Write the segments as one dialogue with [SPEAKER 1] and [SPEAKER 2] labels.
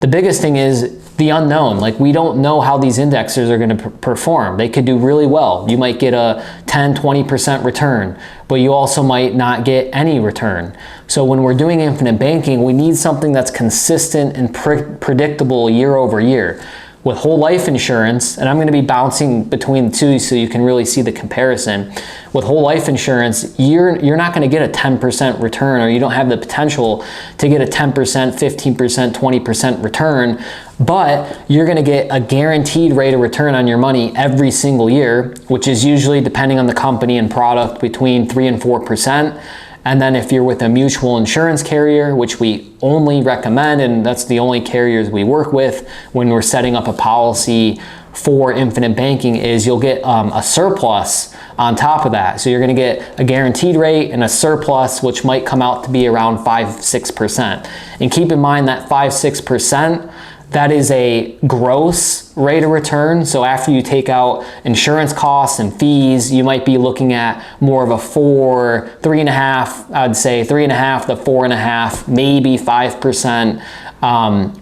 [SPEAKER 1] The biggest thing is the unknown. Like, we don't know how these indexers are going to perform. They could do really well. You might get a 10, 20% return, but you also might not get any return. So when we're doing infinite banking, we need something that's consistent and predictable year over year. With whole life insurance, and I'm going to be bouncing between the two so you can really see the comparison. With whole life insurance, you're not going to get a 10% return, or you don't have the potential to get a 10%, 15%, 20% return, but you're going to get a guaranteed rate of return on your money every single year, which is usually, depending on the company and product, between 3 and 4%. And then if you're with a mutual insurance carrier, which we only recommend, and that's the only carriers we work with when we're setting up a policy for infinite banking, is you'll get a surplus on top of that. So you're going to get a guaranteed rate and a surplus, which might come out to be around 5-6%. And keep in mind that 5-6%, that is a gross rate of return. So after you take out insurance costs and fees, you might be looking at more of a 3.5, I'd say 3.5 to 4.5, maybe 5%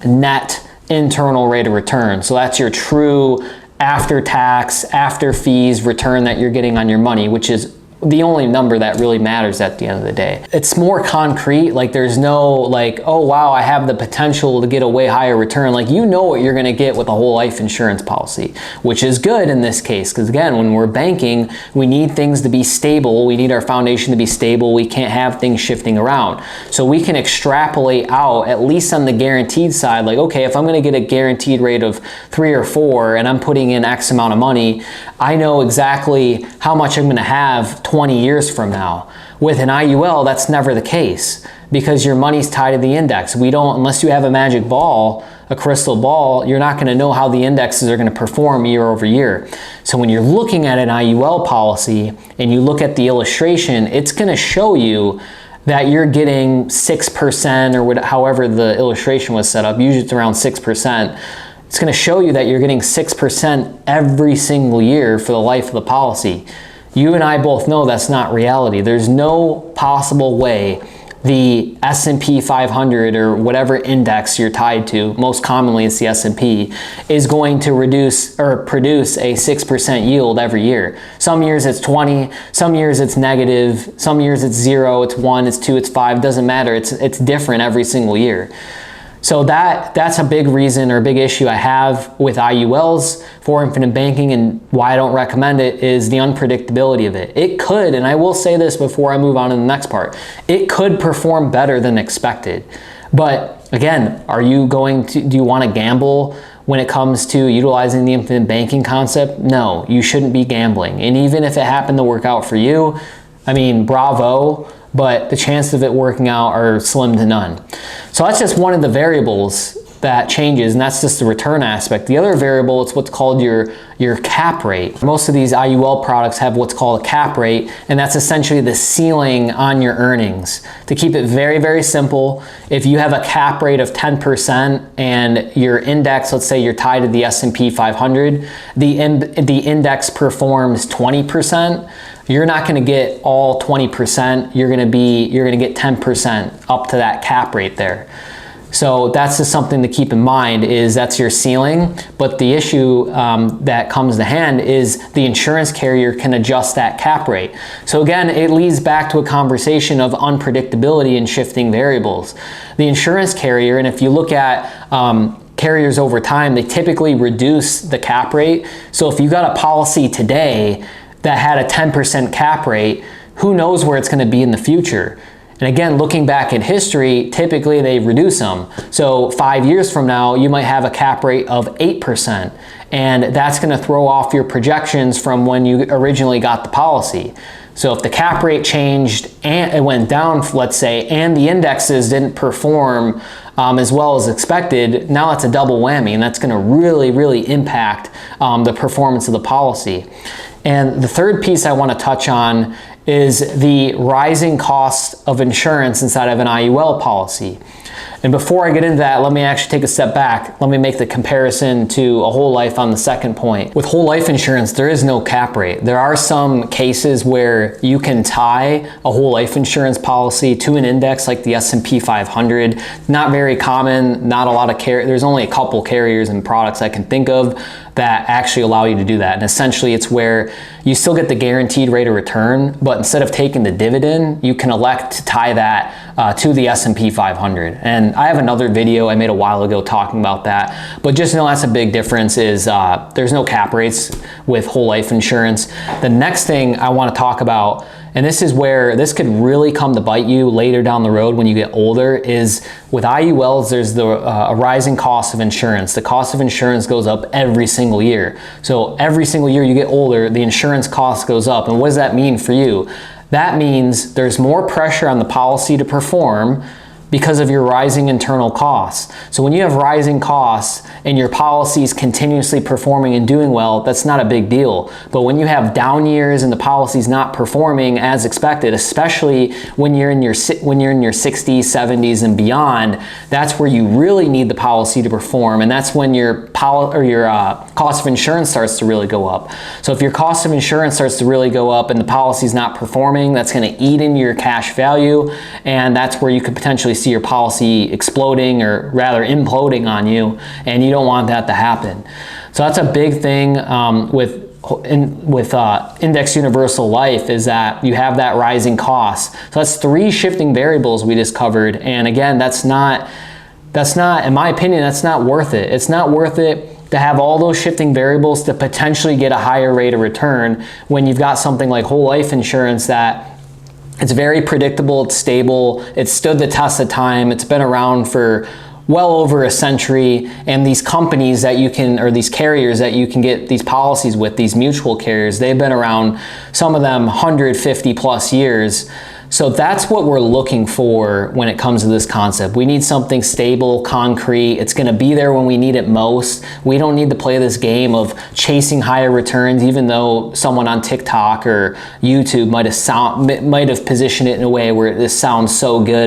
[SPEAKER 1] net internal rate of return. So that's your true after tax, after fees return that you're getting on your money, which is the only number that really matters at the end of the day. It's more concrete. Like, there's no like, oh wow, I have the potential to get a way higher return. Like, you know what you're going to get with a whole life insurance policy, which is good in this case, because again, when we're banking, we need things to be stable. We need our foundation to be stable. We can't have things shifting around. So we can extrapolate out, at least on the guaranteed side, like, okay, if I'm going to get a guaranteed rate of 3 or 4 and I'm putting in X amount of money, I know exactly how much I'm going to have 20 years from now. With an IUL, that's never the case, because your money's tied to the index. We don't, unless you have a magic ball, a crystal ball, you're not going to know how the indexes are going to perform year over year. So when you're looking at an IUL policy and you look at the illustration, it's going to show you that you're getting 6%, or however the illustration was set up. Usually it's around 6%. It's going to show you that you're getting 6% every single year for the life of the policy. You and I both know that's not reality. There's no possible way the S&P 500 or whatever index you're tied to, most commonly it's the S&P, is going to produce a 6% yield every year. Some years it's 20, some years it's negative, some years it's 0, it's 1, it's 2, it's 5, doesn't matter. It's different every single year. So that's a big reason, or big issue I have with IULs for infinite banking, and why I don't recommend it is the unpredictability of it. It could, and I will say this before I move on to the next part, it could perform better than expected. But again, do you want to gamble when it comes to utilizing the infinite banking concept? No, you shouldn't be gambling. And even if it happened to work out for you, I mean, bravo, but the chances of it working out are slim to none. So that's just one of the variables that changes, and that's just the return aspect. The other variable is what's called your cap rate. Most of these IUL products have what's called a cap rate, and that's essentially the ceiling on your earnings. To keep it very, very simple, if you have a cap rate of 10% and your index, let's say you're tied to the S&P 500, the index performs 20%, you're not going to get all 20%. You're going to get 10% up to that cap rate there. So that's just something to keep in mind, is that's your ceiling. But the issue that comes to hand is the insurance carrier can adjust that cap rate. So again, it leads back to a conversation of unpredictability and shifting variables. The insurance carrier, and if you look at carriers over time, they typically reduce the cap rate. So if you got a policy today that had a 10% cap rate, who knows where it's going to be in the future? And again, looking back at history, typically they reduce them. So 5 years from now, you might have a cap rate of 8%. And that's going to throw off your projections from when you originally got the policy. So if the cap rate changed and it went down, let's say, and the indexes didn't perform as well as expected, now that's a double whammy, and that's going to really, really impact the performance of the policy. And the third piece I want to touch on is the rising cost of insurance inside of an IUL policy. And before I get into that, let me actually take a step back. Let me make the comparison to a whole life on the second point. With whole life insurance, there is no cap rate. There are some cases where you can tie a whole life insurance policy to an index like the S&P 500. Not very common, not a lot of there's only a couple carriers and products I can think of that actually allow you to do that. And essentially it's where you still get the guaranteed rate of return, but instead of taking the dividend, you can elect to tie that to the S&P 500. And I have another video I made a while ago talking about that, but just know that's a big difference is there's no cap rates with whole life insurance. The next thing I want to talk about, and this is where this could really come to bite you later down the road when you get older, is with IULs, there's a rising cost of insurance. The cost of insurance goes up every single year. So every single year you get older, the insurance cost goes up. And what does that mean for you? That means there's more pressure on the policy to perform because of your rising internal costs. So when you have rising costs and your policy is continuously performing and doing well, that's not a big deal. But when you have down years and the policy's not performing as expected, especially when you're in your 60s, 70s and beyond, that's where you really need the policy to perform, and that's when your cost of insurance starts to really go up. So if your cost of insurance starts to really go up and the policy's not performing, that's going to eat into your cash value, and that's where you could potentially see your policy exploding, or rather imploding on you, and you don't want that to happen. So that's a big thing with index universal life, is that you have that rising cost. So that's 3 shifting variables we just covered, and again, that's not, in my opinion, that's not worth it. It's not worth it to have all those shifting variables to potentially get a higher rate of return when you've got something like whole life insurance that it's very predictable, it's stable, it's stood the test of time, it's been around for well over a century, and these companies that you can, or these carriers that you can get these policies with, these mutual carriers, they've been around, some of them 150 plus years. So that's what we're looking for when it comes to this concept. We need something stable, concrete. It's going to be there when we need it most. We don't need to play this game of chasing higher returns, even though someone on TikTok or YouTube might have positioned it in a way where this sounds so good.